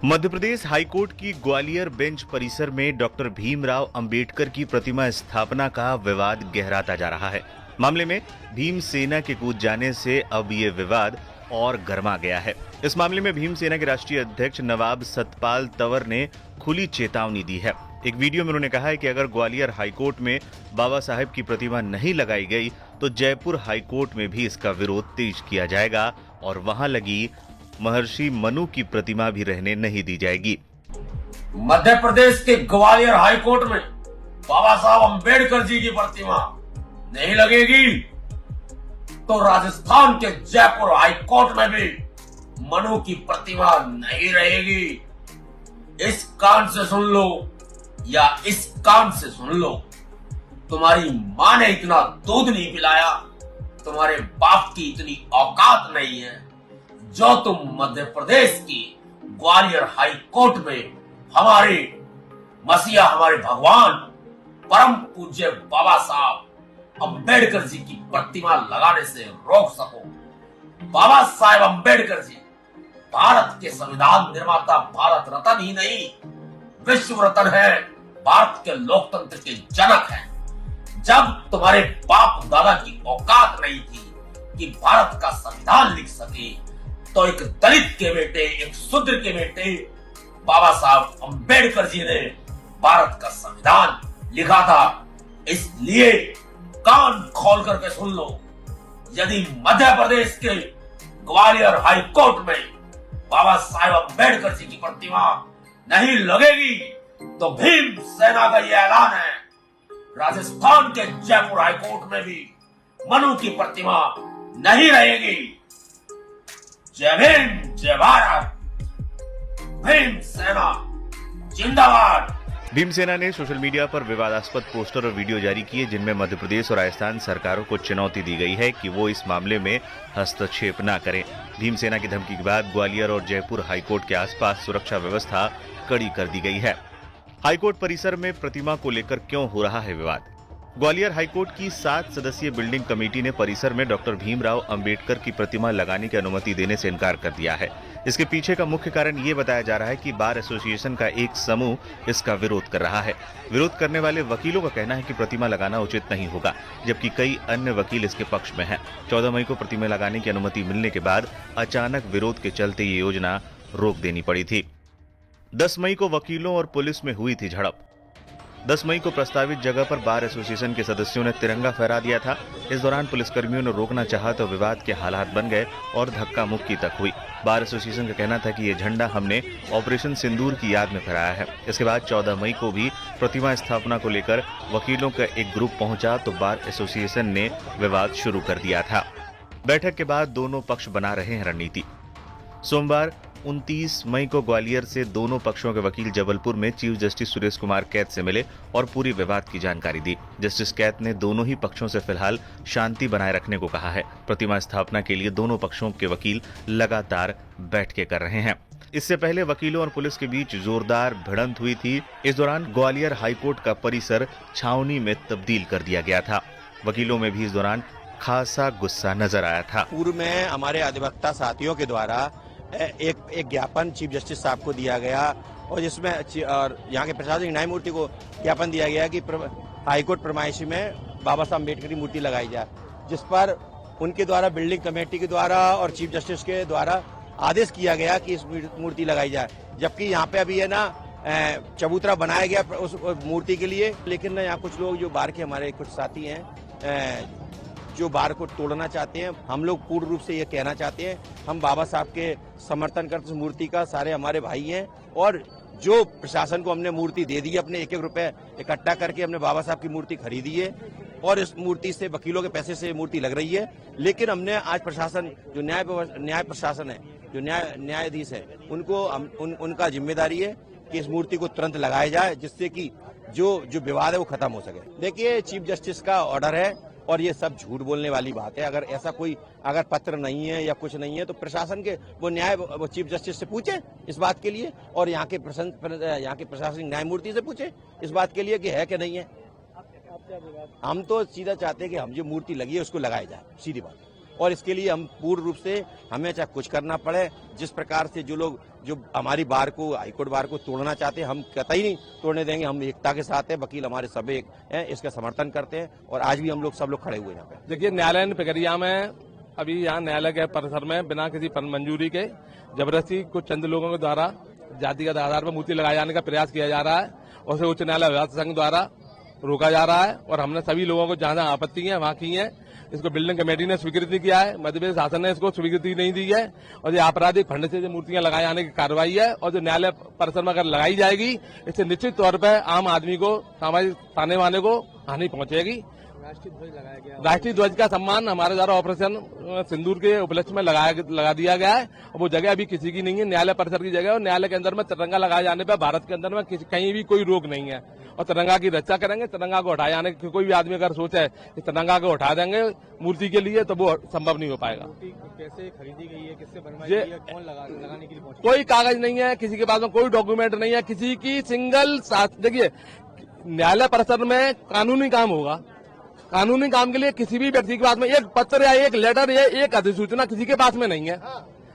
Madhya Pradesh high court की Gwalior bench परिसर में डॉक्टर भीमराव अंबेडकर की प्रतिमा स्थापना का विवाद गहराता जा रहा है। मामले में भीमसेना के कूद जाने से अब ये विवाद और गर्मा गया है। इस मामले में भीमसेना के राष्ट्रीय अध्यक्ष नवाब सतपाल तंवर ने खुली चेतावनी दी है। एक वीडियो में उन्होंने कहा है कि अगर ग्वालियर हाईकोर्ट में बाबा साहेब की प्रतिमा नहीं लगाई गई तो जयपुर हाईकोर्ट में भी इसका विरोध तेज किया जाएगा और वहां लगी महर्षि मनु की प्रतिमा भी रहने नहीं दी जाएगी। मध्य प्रदेश के ग्वालियर हाईकोर्ट में बाबा साहब अंबेडकर जी की प्रतिमा नहीं लगेगी तो राजस्थान के जयपुर हाईकोर्ट में भी मनु की प्रतिमा नहीं रहेगी। इस कान से सुन लो या इस कान से सुन लो, तुम्हारी माँ ने इतना दूध नहीं पिलाया, तुम्हारे बाप की इतनी औकात नहीं है जो तुम मध्य प्रदेश की ग्वालियर हाई कोर्ट में हमारे मसीहा, हमारे भगवान परम पूज्य बाबा साहब अंबेडकर जी की प्रतिमा लगाने से रोक सको। बाबा साहेब अंबेडकर जी भारत के संविधान निर्माता, भारत रत्न ही नहीं विश्व रत्न है, भारत के लोकतंत्र के जनक हैं। जब तुम्हारे बाप दादा की औकात नहीं थी कि भारत का संविधान लिख सके तो एक दलित के बेटे, एक शूद्र के बेटे बाबा साहब अंबेडकर जी ने भारत का संविधान लिखा था। इसलिए कान खोल करके सुन लो, यदि मध्य प्रदेश के ग्वालियर हाई कोर्ट में बाबा साहेब अंबेडकर जी की प्रतिमा नहीं लगेगी तो भीम सेना का यह ऐलान है, राजस्थान के जयपुर हाईकोर्ट में भी मनु की प्रतिमा नहीं रहेगी। जय भीम, जय भारत, भीम सेना जिंदाबाद। भीमसेना ने सोशल मीडिया पर विवादास्पद पोस्टर और वीडियो जारी किए जिनमें मध्य प्रदेश और राजस्थान सरकारों को चुनौती दी गई है कि वो इस मामले में हस्तक्षेप न करें। भीमसेना की धमकी के बाद ग्वालियर और जयपुर हाईकोर्ट के आसपास सुरक्षा व्यवस्था कड़ी कर दी गई है। हाईकोर्ट परिसर में प्रतिमा को लेकर क्यों हो रहा है विवाद? ग्वालियर हाईकोर्ट की 7 सदस्यीय बिल्डिंग कमेटी ने परिसर में डॉक्टर भीमराव अंबेडकर की प्रतिमा लगाने की अनुमति देने से इनकार कर दिया है। इसके पीछे का मुख्य कारण ये बताया जा रहा है कि बार एसोसिएशन का एक समूह इसका विरोध कर रहा है। विरोध करने वाले वकीलों का कहना है कि प्रतिमा लगाना उचित नहीं होगा, जबकि कई अन्य वकील इसके पक्ष में हैं। 14 मई को प्रतिमा लगाने की अनुमति मिलने के बाद अचानक विरोध के चलते ये योजना रोक देनी पड़ी थी। 10 मई को वकीलों और पुलिस में हुई थी झड़प। 10 मई को प्रस्तावित जगह पर बार एसोसिएशन के सदस्यों ने तिरंगा फहरा दिया था। इस दौरान पुलिसकर्मियों ने रोकना चाहा तो विवाद के हालात बन गए और धक्का मुक्की तक हुई। बार एसोसिएशन का कहना था कि ये झंडा हमने ऑपरेशन सिंदूर की याद में फहराया है। इसके बाद 14 मई को भी प्रतिमा स्थापना को लेकर वकीलों का एक ग्रुप पहुंचा तो बार एसोसिएशन ने विवाद शुरू कर दिया था। बैठक के बाद दोनों पक्ष बना रहे हैं रणनीति। सोमवार 29 मई को ग्वालियर से दोनों पक्षों के वकील जबलपुर में चीफ जस्टिस सुरेश कुमार कैत से मिले और पूरी विवाद की जानकारी दी। जस्टिस कैत ने दोनों ही पक्षों से फिलहाल शांति बनाए रखने को कहा है। प्रतिमा स्थापना के लिए दोनों पक्षों के वकील लगातार बैठकें कर रहे हैं। इससे पहले वकीलों और पुलिस के बीच जोरदार भिड़ंत हुई थी। इस दौरान ग्वालियर हाईकोर्ट का परिसर छावनी में तब्दील कर दिया गया था। वकीलों में भी इस दौरान खासा गुस्सा नजर आया था। पूर्व में हमारे अधिवक्ता साथियों के द्वारा एक ज्ञापन चीफ जस्टिस साहब को दिया गया और जिसमें और यहाँ के प्रशासनिक न्यायमूर्ति को ज्ञापन दिया गया कि हाईकोर्ट प्रमाइशी में बाबा साहब अम्बेडकर की मूर्ति लगाई जाए, जिस पर उनके द्वारा बिल्डिंग कमेटी के द्वारा और चीफ जस्टिस के द्वारा आदेश किया गया कि इस मूर्ति लगाई जाए। जबकि यहाँ पे अभी है ना चबूतरा बनाया गया उस मूर्ति के लिए, लेकिन यहाँ कुछ लोग जो बाहर के हमारे कुछ साथी हैं जो बार को तोड़ना चाहते हैं। हम लोग पूर्ण रूप से ये कहना चाहते हैं, हम बाबा साहब के समर्थन करते मूर्ति का, सारे हमारे भाई हैं और जो प्रशासन को हमने मूर्ति दे दी है, अपने 1-1 रुपए इकट्ठा करके हमने बाबा साहब की मूर्ति खरीदी है और इस मूर्ति से वकीलों के पैसे से मूर्ति लग रही है। लेकिन हमने आज प्रशासन जो न्याय प्रशासन है, जो न्यायाधीश है, उनको उनका जिम्मेदारी है कि इस मूर्ति को तुरंत लगाया जाए जिससे कि जो विवाद है वो खत्म हो सके। देखिए, चीफ जस्टिस का ऑर्डर है और ये सब झूठ बोलने वाली बात है। अगर ऐसा कोई अगर पत्र नहीं है या कुछ नहीं है तो प्रशासन के वो चीफ जस्टिस से पूछे इस बात के लिए और यहाँ के प्रशासनिक न्यायमूर्ति से पूछे इस बात के लिए कि है कि नहीं है। हम तो सीधा चाहते हैं कि हम जो मूर्ति लगी है उसको लगाया जाए, सीधी बात। और इसके लिए हम पूर्ण रूप से हमें चाहे कुछ करना पड़े, जिस प्रकार से जो लोग जो हमारी बार को हाईकोर्ट बार को तोड़ना चाहते हैं हम कतई नहीं तोड़ने देंगे। हम एकता के साथ हैं, वकील हमारे सब एक हैं, इसका समर्थन करते हैं और आज भी हम लोग सब लोग खड़े हुए हैं यहाँ पे। देखिए, न्यायालय प्रक्रिया में अभी यहाँ न्यायालय के परिसर में बिना किसी मंजूरी के जबरदस्ती कुछ चंद लोगों के द्वारा जातिगत आधार पर मूर्ति लगाए जाने का प्रयास किया जा रहा है और उसे उच्च न्यायालय अभिभाषक संघ द्वारा रोका जा रहा है। और हमने सभी लोगों को जहां जहां आपत्ति है वहां की है। इसको बिल्डिंग कमेटी ने स्वीकृति किया है, मध्य प्रदेश शासन ने इसको स्वीकृति नहीं दी है और ये आपराधिक फंड से जो मूर्तियां लगाए जाने की कार्रवाई है और जो न्यायालय परिसर में अगर लगाई जाएगी इससे निश्चित तौर पर आम आदमी को, सामाजिक ताने वाने को हानि पहुंचेगी। राष्ट्रीय ध्वज का सम्मान हमारे द्वारा ऑपरेशन सिंदूर के उपलक्ष्य में लगा दिया गया है और वो जगह अभी किसी की नहीं है, न्यायालय परिसर की जगह है और न्यायालय के अंदर में तिरंगा लगाए जाने पर भारत के अंदर में कहीं भी कोई रोक नहीं है और तिरंगा की रक्षा करेंगे। तिरंगा को हटाए जाने की कोई भी आदमी अगर सोचे कि तिरंगा को हटा देंगे मूर्ति के लिए तो वो संभव नहीं हो पाएगा। कैसे खरीदी गई है, किससे बनवाई गई है, कौन लगाने के लिए पहुंचा? कोई कागज नहीं है, किसी के पास में कोई डॉक्यूमेंट नहीं है, किसी की सिंगल साथ। देखिए, न्यायालय परिसर में कानूनी काम होगा, कानूनी काम के लिए किसी भी व्यक्ति के पास में एक पत्र या एक लेटर या एक अधिसूचना किसी के पास में नहीं है।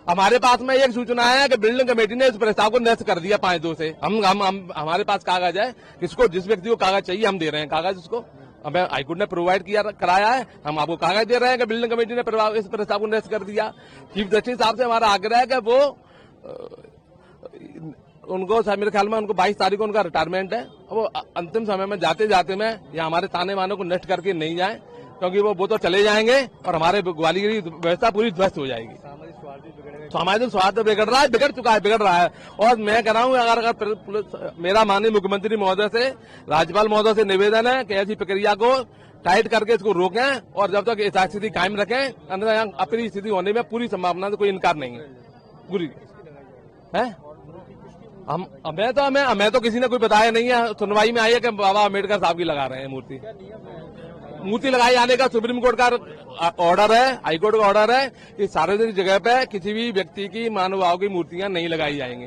हमारे पास में एक सूचना है कि बिल्डिंग कमेटी ने इस प्रस्ताव को निरस्त कर दिया 5/2 से। हम हमारे पास कागज है, किसको जिस व्यक्ति को कागज चाहिए हम दे रहे हैं कागज, उसको हमें हाईकोर्ट ने प्रोवाइड कराया है, हम आपको कागज दे रहे हैं कि बिल्डिंग कमेटी ने इस प्रस्ताव को निरस्त कर दिया। चीफ जस्टिस साहब से हमारा आग्रह है कि वो उनको मेरे ख्याल में उनको 22 तारीख को उनका रिटायरमेंट है, वो अंतिम समय में जाते जाते में या हमारे ताने माने को नष्ट करके नहीं जाए, क्योंकि वो तो चले जाएंगे और हमारे ग्वालियर की व्यवस्था पूरी ध्वस्त हो जाएगी। सामाजिक स्वार्थ बिगड़ रहा है, बिगड़ चुका है, बिगड़ रहा है। और मैं कह रहा हूँ अगर मेरा माननीय मुख्यमंत्री महोदय से, राज्यपाल महोदय से निवेदन है कि ऐसी प्रक्रिया को टाइट करके इसको रोकें और जब तक ऐसा स्थिति कायम रखें, अन्यथा यहाँ अपनी स्थिति होने में पूरी संभावना से कोई इनकार नहीं है। पूरी है हमें तो किसी ने कोई बताया नहीं है। सुनवाई में आई है कि बाबा अम्बेडकर साहब की लगा रहे हैं मूर्ति लगाए जाने का सुप्रीम कोर्ट का ऑर्डर है, हाईकोर्ट का ऑर्डर है कि सार्वजनिक जगह पे किसी भी व्यक्ति की मानव भाव की मूर्तियां नहीं लगाई जाएंगी।